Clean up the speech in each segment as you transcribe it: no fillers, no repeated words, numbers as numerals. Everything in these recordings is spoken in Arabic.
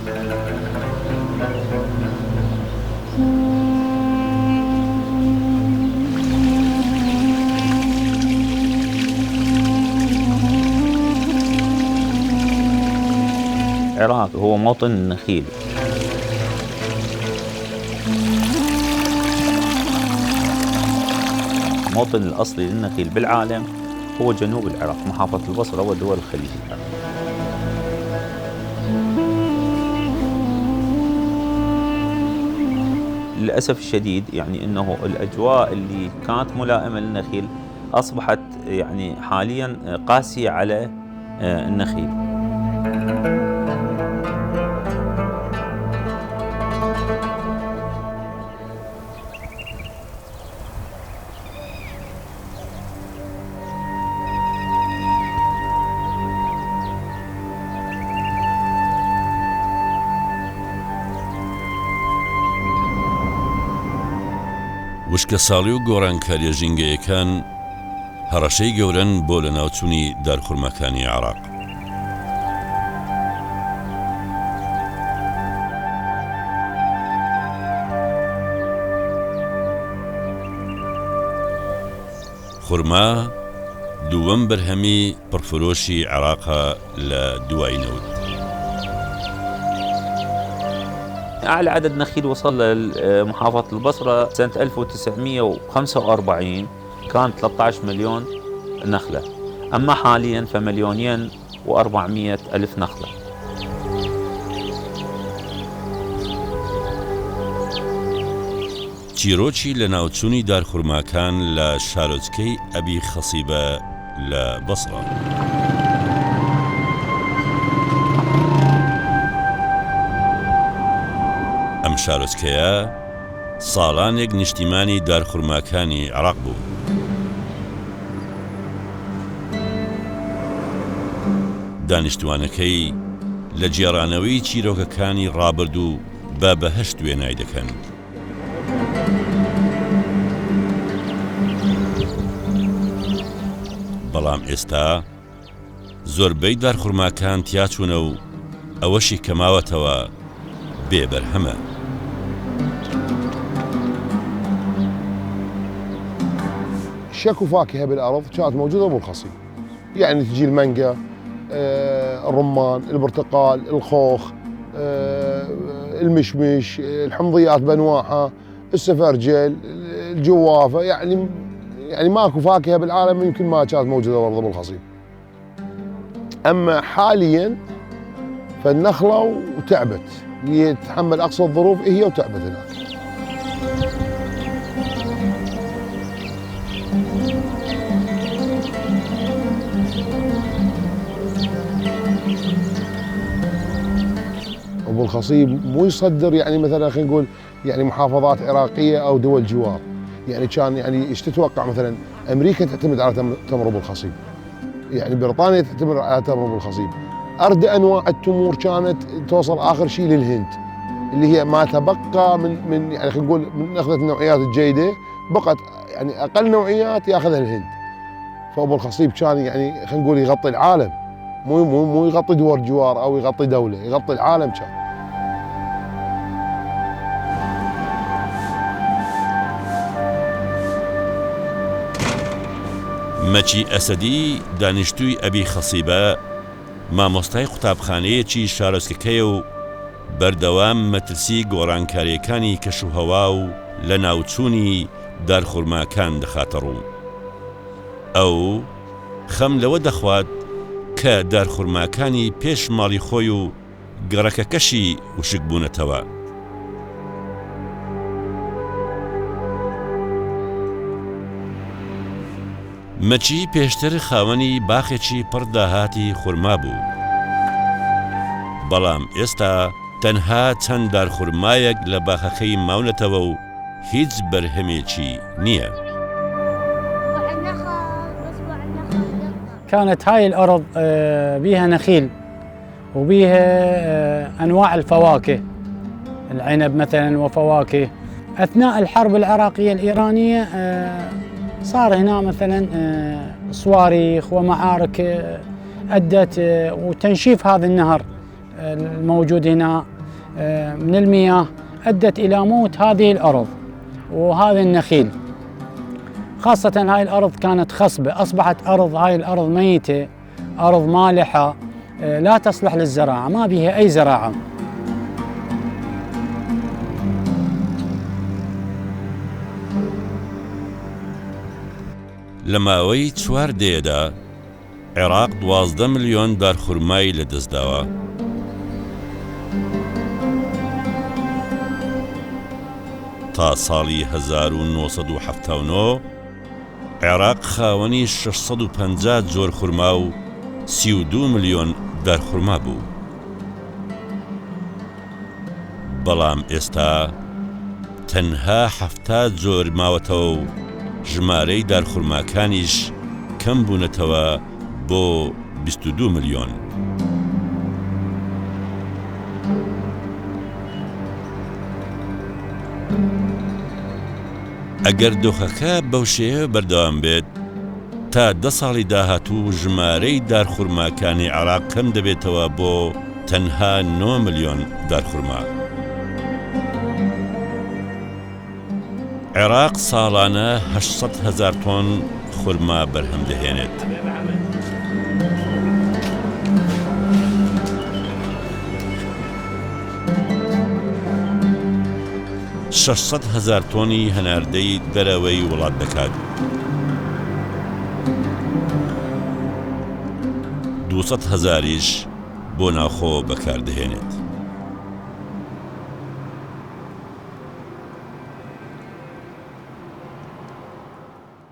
العراق هو موطن النخيل. الموطن الأصلي للنخيل بالعالم هو جنوب العراق، محافظة البصرة ودول الخليج العربي. للأسف الشديد يعني أنه الأجواء اللي كانت ملائمة للنخيل أصبحت يعني حاليا قاسية على النخيل. وشکە ساڵی و گۆڕانکاریە ژینگەیەکان هەڕەشەی گەورەن بۆ لە ناوچوونی دارخورمەکانی عێراق. خورما دووەم بەرهەمی پڕفرۆشی عێراقە لە دوای نەوت. أعلى عدد نخيل وصل لمحافظة البصرة سنة 1945 كان 13 مليون نخلة، أما حاليا فمليونين و400 ألف نخلة. چیرۆکی لە ناوچوونی دارخورماکان لە شارۆچکەی ئەبی خەسیبە لە بەسڕە. ئەم شارۆچکەیە ساڵانێک نیشتیمانی دارخورماکانی عێراق بوو. دانیشتوانەکەی لە جێڕانەوەی چیرۆکەکانی ڕابردوو بە بەهەشت وێنای دەکەن. بەڵام ئێستا زۆربەی دارخورماکان تیاچوونە و ئەوەشی کەماوەتەوە بێبەرهەمە. شكو فاكهة بالأرض كانت موجودة أبو الخصيب، يعني تجي المانجا، الرمان، البرتقال، الخوخ، المشمش، الحمضيات بأنواعها، السفرجل، الجوافة، يعني ماكو فاكهة بالعالم يمكن ما كانت موجودة برضه أبو الخصيب. أما حاليا فالنخلة وتعبت، هي تتحمل أقصى الظروف هي وتعبت هناك. أبو الخصيب مو يصدر يعني مثلا خلينا نقول يعني محافظات عراقية أو دول جوار، يعني كان يعني ايش تتوقع مثلا أمريكا تعتمد على تمر أبو الخصيب، يعني بريطانيا تعتمد على تمر أبو الخصيب، أردى أنواع التمور كانت توصل آخر شيء للهند اللي هي ما تبقى من يعني خلينا نقول من أخذت النوعيات الجيدة بقت يعني أقل نوعيات ياخذها الهند. فأبو الخصيب كان يعني خلينا نقول يغطي العالم، مو يغطي دول جوار أو يغطي دولة، يغطي العالم كان. مەچی ئەسەدی دانیشتووی ئەبی خەسیبە مامۆستای قوتابخانەیەکی شارۆچکەکەیە و بەردەوام مەترسی گۆڕانکاریەکانی کەشوهەوا و لە ناوچوونی دارخورماکان دەخاتە ڕوو. ئەو خەم لەوە دەخوات کە دارخورماکانی پێش ماڵی خۆی و گەڕەکەکەشی وشک بوونەتەوە. مەچی پێشتر خاوەنی باخێکی پڕ داهاتی خورما بوو، بەڵام ئێستا تەنها چەند دارخورمایەک لە باخەکەی ماونەتەوە و هیچ بەرهەمێکی نییە. كانت هاي الأرض بيها نخيل وبيها أنواع الفواكه، العنب مثلا وفواكه. أثناء الحرب العراقية الإيرانية صار هنا مثلا صواريخ ومعارك أدت وتنشيف هذا النهر الموجود هنا من المياه أدت إلى موت هذه الأرض وهذا النخيل. خاصة هاي الأرض كانت خصبة، أصبحت هاي الأرض ميتة، أرض مالحة لا تصلح للزراعة، ما بها أي زراعة. لە ماوەی 4 دێدا عێراق 12 ملیۆن دارخورمای لەدەستداوە. تا ساڵی 1970 عێراق خاوەنی 650 جۆر خورما و 32 ملیۆن دارخورما بوو. بەڵام ئێستا تەنها 70 جۆر ماوەتەوە و ژمارەی دارخورماکانیش کەم بوونەتەوە بۆ 22 ملیۆن. ئەگەر دۆخەکە بەو شێوە بەردەوام بێت تا 10 ساڵی داهاتوو ژمارەی دارخورماکانی عێراق کەم دەبێتەوە بۆ تەنها 9 ملیۆن دارخورما. عێراق ساڵانە 800,000 تۆن خورما بەرهەم دەهێنێت. شەشسەد هەزار تۆنی هەناردەی دەرەوەی وڵات دەکات. 200,000یش بۆ ناوخۆ بەکاردەهێنێت.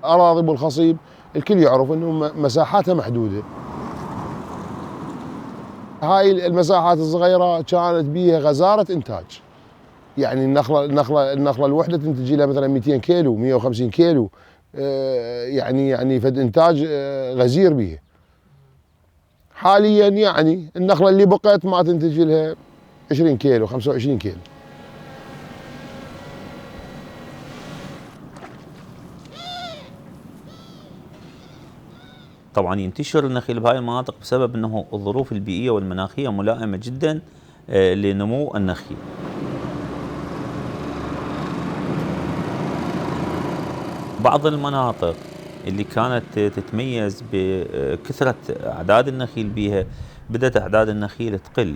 أراضي أبو الخصيب الكل يعرف أنه مساحاتها محدودة. هاي المساحات الصغيرة كانت بيها غزارة إنتاج، يعني النخلة الوحدة تنتج لها مثلا 200 كيلو 150 كيلو، يعني فد إنتاج غزير بيها. حاليا يعني النخلة اللي بقت ما تنتج لها 20 كيلو 25 كيلو. طبعا ينتشر النخيل بهاي المناطق بسبب انه الظروف البيئية والمناخية ملائمة جدا لنمو النخيل. بعض المناطق اللي كانت تتميز بكثرة أعداد النخيل بيها بدأت أعداد النخيل تقل.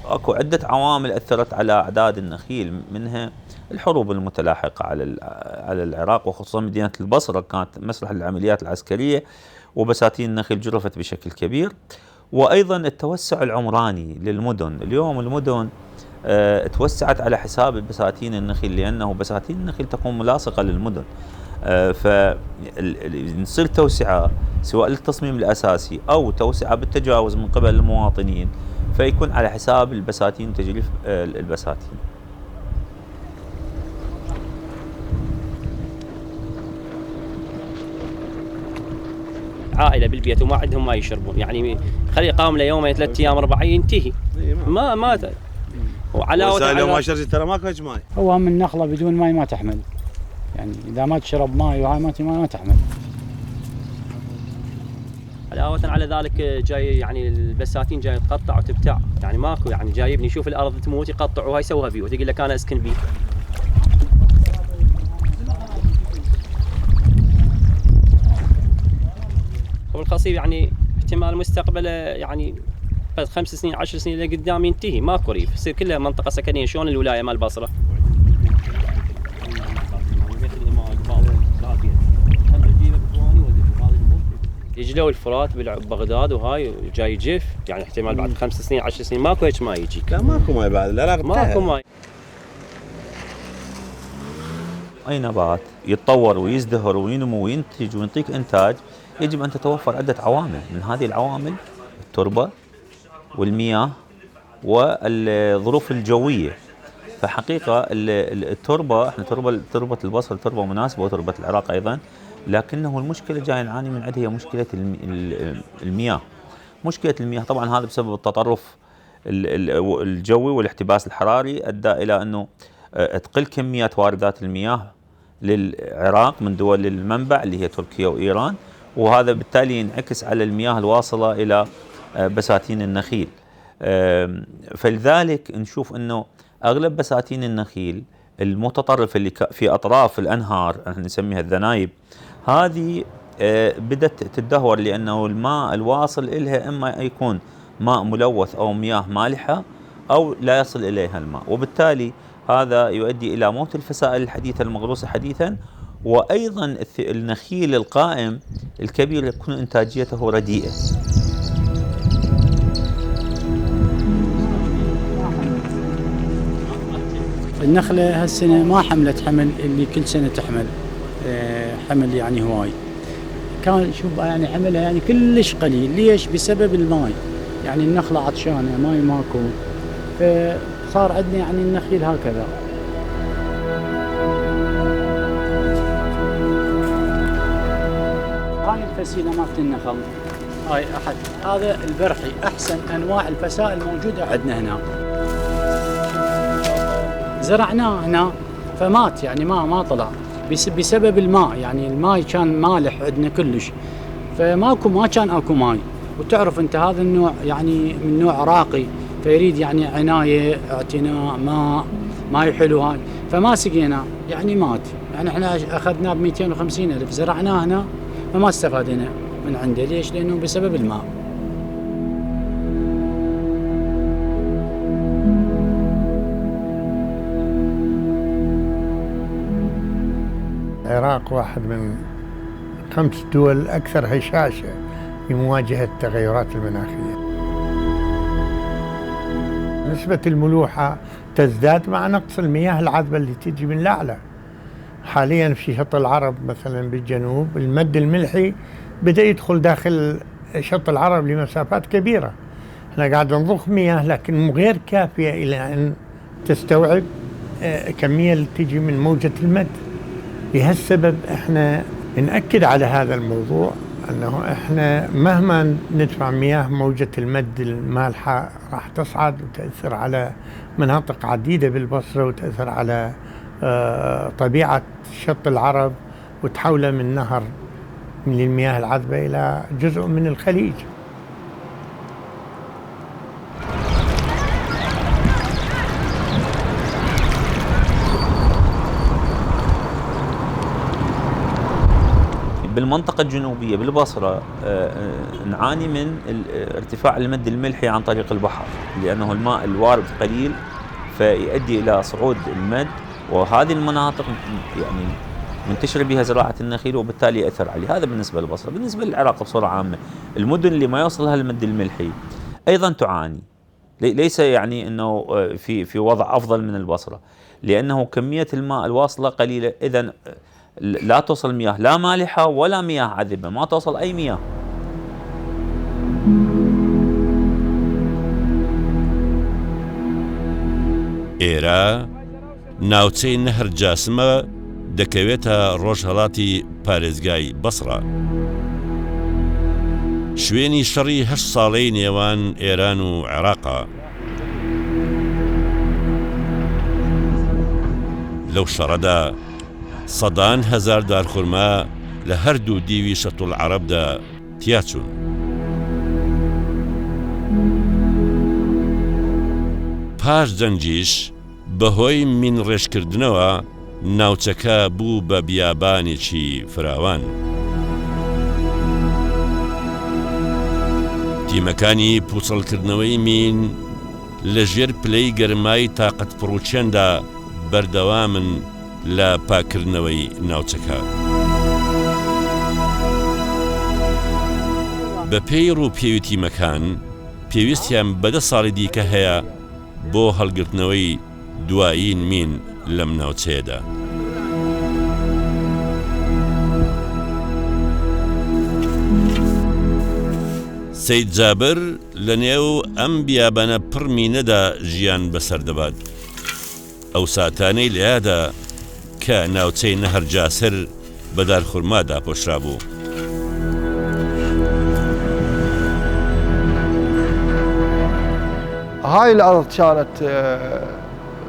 اكو عدة عوامل اثرت على اعداد النخيل، منها الحروب المتلاحقة على العراق وخصوصا مدينة البصرة كانت مسرح للعمليات العسكرية وبساتين النخيل جرفت بشكل كبير، وايضا التوسع العمراني للمدن. اليوم المدن توسعت على حساب بساتين النخيل لانه بساتين النخيل تكون ملاصقة للمدن، فنصير توسعة سواء للتصميم الاساسي او توسعة بالتجاوز من قبل المواطنين، فيكون على حساب البساتين وتجريف البساتين. عائله بالبيت وما عندهم ما يشربون، يعني خلي قام له يومين 3 ايام 4 ينتهي ما وعلاوه لو ما شربت ترى ماكو ماي. هو من النخله بدون ماي ما تحمل، يعني اذا ما تشرب ماي وهاي ما تحمل. علاوة على ذلك جاي يعني البساتين جاي تقطع وتبتاع، يعني ماكو، يعني جاي يبني يشوف الارض تموت يقطع وهاي يسويها بيوت يقول لك انا اسكن بيه. والخصيب يعني احتمال مستقبله يعني بعد 5 سنين 10 سنين لقدام ينتهي، ماكو ريف، يصير كلها منطقة سكنية. شلون الولاية مال البصرة؟ يجلو الفرات ببغداد وهاي جاي يجف، يعني احتمال بعد 5 سنين 10 سنين ماكو هيك ماي يجي. لا ماكو ماي بعد، لا ماكو ماي. اي نبات يتطور ويزدهر وينمو وينتج وينطيك انتاج يجب ان تتوفر عدة عوامل، من هذه العوامل التربة والمياه والظروف الجوية. فحقيقة التربة، احنا تربة البصر تربة مناسبة وتربة العراق ايضا، لكنه المشكلة جاي نعاني من عندها هي مشكلة المياه. مشكلة المياه طبعا هذا بسبب التطرف الجوي والاحتباس الحراري ادى الى انه تقل كميات واردات المياه للعراق من دول المنبع اللي هي تركيا وإيران، وهذا بالتالي ينعكس على المياه الواصلة إلى بساتين النخيل. فلذلك نشوف أنه أغلب بساتين النخيل المتطرفة اللي في أطراف الأنهار احنا نسميها الذنايب، هذه بدأت تدهور لأنه الماء الواصل إلها إما يكون ماء ملوث أو مياه مالحة أو لا يصل إليها الماء، وبالتالي هذا يؤدي إلى موت الفسائل الحديثة المغروسة حديثا. وأيضا النخيل القائم الكبير يكون إنتاجيته رديئة. النخلة هالسنة ما حملت حمل اللي كل سنة تحمل حمل يعني هواي، كان شوف يعني حملها يعني كلش قليل. ليش؟ بسبب الماء، يعني النخلة عطشانة ماي ماكو، فصار عندنا يعني النخيل هكذا. هاي الفسيلة مالت النخل، هاي أحد هذا البرحي، أحسن أنواع الفسائل موجودة عندنا هنا. زرعناه هنا فمات، يعني ما طلع بسبب الماء، يعني الماء كان مالح عندنا كلش، ما كان اكو ماء. وتعرف انت هذا النوع يعني من نوع راقي، فيريد يعني عناية، اعتناء، ماء حلو هاي، فما سقينا يعني مات. يعني احنا اخذناه ب 250,000 زرعناه هنا فما استفادنا من عنده. ليش؟ لانه بسبب الماء. العراق واحد من 5 دول أكثر هشاشة في مواجهة التغيرات المناخية. نسبة الملوحة تزداد مع نقص المياه العذبة اللي تجي من الأعلى. حاليا في شط العرب مثلا بالجنوب المد الملحي بدأ يدخل داخل شط العرب لمسافات كبيرة. احنا قاعد نضخ مياه لكن غير كافية إلى أن تستوعب كمية اللي تجي من موجة المد. لهالسبب احنا نأكد على هذا الموضوع، انه احنا مهما ندفع مياه موجة المد المالحة راح تصعد وتأثر على مناطق عديدة بالبصرة، وتأثر على طبيعة شط العرب، وتحوله من نهر من المياه العذبة إلى جزء من الخليج. بالمنطقة الجنوبية بالبصرة نعاني من ارتفاع المد الملحي عن طريق البحر، لأنه الماء الوارد قليل فيؤدي إلى صعود المد، وهذه المناطق يعني منتشر بها زراعة النخيل وبالتالي يأثر عليه. هذا بالنسبة للبصرة. بالنسبة للعراق بصورة عامة، المدن اللي ما يوصلها المد الملحي أيضا تعاني، ليس يعني أنه في وضع أفضل من البصرة، لأنه كمية الماء الواصلة قليلة، إذن لا توصل مياه لا مالحة ولا مياه عذبة، ما توصل أي مياه. ئێرە ناوچەی نەهر جاسمە دەکەوێتە ڕۆژهەڵاتی پارێزگای بەسڕە. شوێنی شەڕی 8 ساڵەی نێوان ئێران و عێراقە. لەو شەڕەدا سەدان هەزار دارخورما لە هەردوو دیوی شەتڵ عەرەبدا تیاچوون. پاش جەنجیش بەهۆی من ڕێژکردنەوە ناوچەکە بوو بە بیابانێکی فراوان. تیمەکانی پوچەڵکردنەوەی مین لەژێر پلەی گەرمای تاقەت پڕوچێندا بەردەوامن لە پاکردنەوەی ناوچەکە. بە پێی ڕووپێوی تیمەکان پێویستیان بە 10 ساڵی دیکە هەیە بۆ هەڵگرتنەوەی دوایین مین لەم ناوچەیەدا. سەید جابر لە نێو ئەم بیابانە پڕ مینەدا ژیان بەسەر دەبات. ئەو ساتانەی لەیادا کە ناوچەی نەهر جاسر بە دارخورمادا پۆشرا بوو. هاي الأرض كانت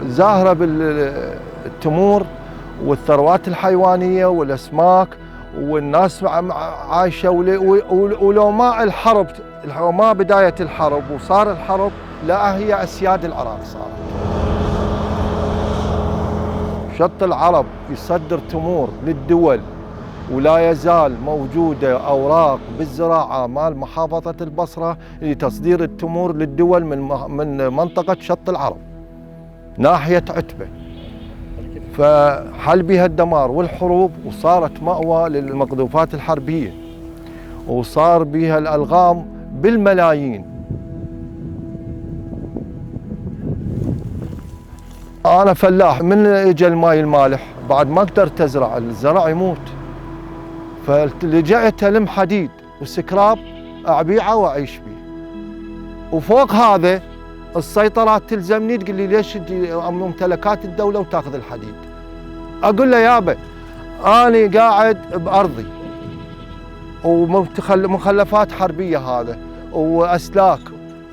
زاهرة بالتمور والثروات الحيوانية والأسماك، والناس عايشة. ولو ما الحرب، ما بداية الحرب وصار الحرب، لا هي أسياد العراق صارت. شط العرب يصدر تمور للدول، ولا يزال موجودة أوراق بالزراعة مال محافظة البصرة لتصدير التمور للدول من منطقة شط العرب ناحية عتبة. فحل بها الدمار والحروب، وصارت مأوى للمقذوفات الحربية، وصار بها الألغام بالملايين. أنا فلاح، من إجا الماي المالح بعد ما قدرت أزرع، الزرع يموت، فلجأت ألم حديد وسكراب أبيعه وأعيش به. وفوق هذا السيطرات تلزمني، تقول لي ليش ممتلكات الدولة وتاخذ الحديد؟ أقول له يابا أنا قاعد بأرضي ومخلفات حربية هذا وأسلاك،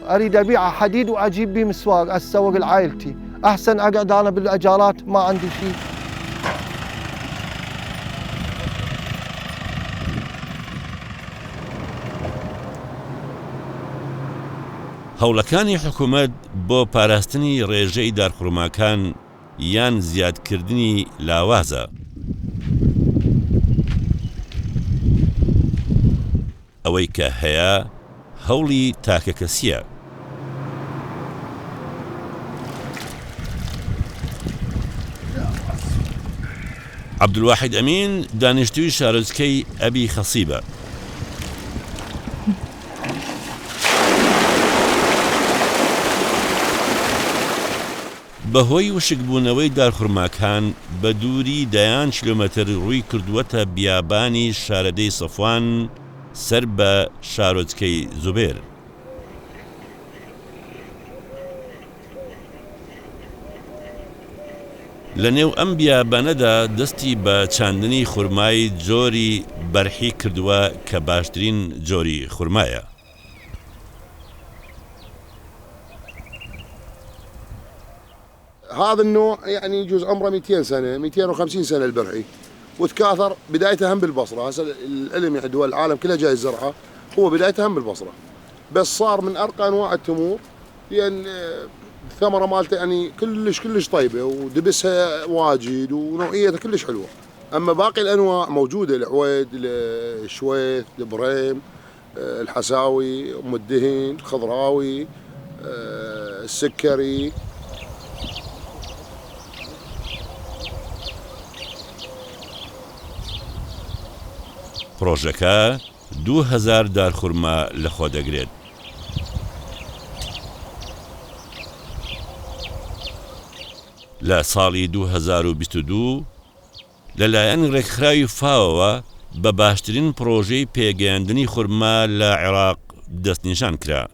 أريد أبيع حديد وأجيب به مسواق أسوق لعائلتي، أحسن أقعد أنا بالأجارات ما عندي شيء. هەوڵەکانی حکوومەت بۆ پاراستنی ڕێژەی دارخورماکان یان زیادکردنی لاوازە. ئەوەی کە هەیە هەوڵی تاکە کەسیە. عەبدولواحید ئەمین دانیشتووی شارۆچکەی ئەبی خەسیبە. بەهۆی وشکبوونەوەی دارخورماکان بە دووری دەیان کیلۆمەتر ڕووی کردووەتە بیابانی شارەدەی سەفوان سەر بە شارۆچکەی زوبێر. لە نێو ئەم بیابانەدا دەستی بە چاندنی خورمای جۆری بەرحی کردووە کە باشترین جۆری خورمایە. هذا النوع يعني يجوز عمره 200 سنة 250 سنة البرحي، وتكاثر بدايته هم بالبصرة. هسه العلم يعني دول العالم كلها جاي الزرعة، هو بدايته هم بالبصرة، بس صار من أرقى أنواع التمور، لأن الثمرة مالته يعني كلش طيبة، ودبسها واجد ونوعيتها كلش حلوة. أما باقي الأنواع موجودة، العويد، الشويث، البريم، الحساوي، أم الدهن، الخضراوي، السكري. پرۆژەکە 2000 دارخورما لەخۆ دەگرێت. لە ساڵی 2022 لەلایەن ڕێکخراوی فاوەوە بە باشترین پرۆژەی پێگەیاندنی خورما لە عێراق دەستنیشان کرا.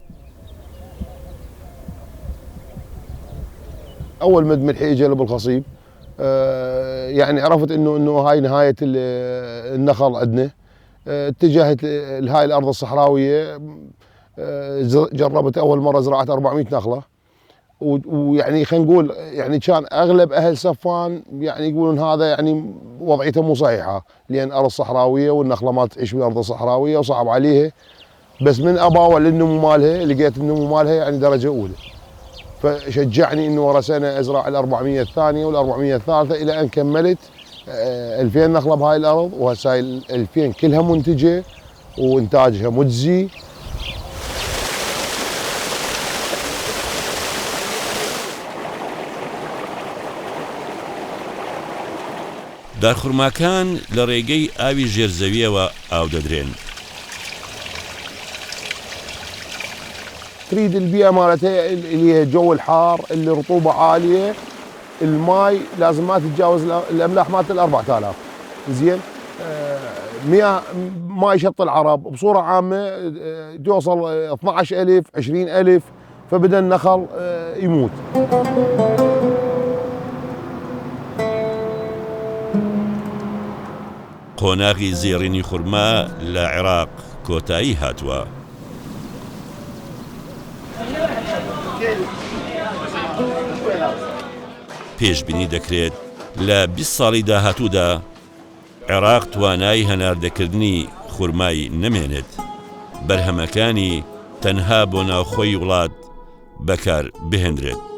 أول مد ملحي إجا لأبو الخصيب، يعني عرفت إنه هاي نهاية النخل عندنا. اتجهت لهاي الأرض الصحراوية، جربت أول مرة زراعة 400 نخلة، ويعني خلينا نقول يعني كان أغلب أهل صفوان يعني يقولون هذا يعني وضعيته مو صحيحة، لأن أرض صحراوية والنخلة ما تعيش في أرض صحراوية وصعب عليها. بس من أباوة للنمو مالها لقيت النمو مالها يعني درجة أولى، فشجعني إنه ورا سنة أزرع ال400 الثانية وال400 الثالثة إلى أن كملت 2000 نخلة بهاي الأرض، وهسه 2000 كلها منتجة وإنتاجها مجزي. دارخورماکان لە ڕێگەی ئاوی ژێرزەویەوە ئاو دەدرێن. تريد البيئة مالتها اللي هي الجو الحار اللي رطوبة عالية، الماي لازم ما تتجاوز الأملاح مالت 4000. زين، مياه ماي شط العرب بصورة عامة توصل 12000 20000، فبدأ النخل يموت. قۆناغی زێڕینی خورما لە عێراق کۆتایی هاتووە. پێشبینی دەکرێت لە 20 ساڵی داهاتوودا عێراق توانای هەناردەکردنی خورمای نەمێنێت، بەرهەمەکانی تەنها بۆ ناوخۆی وڵات بەکار بهێنرێت.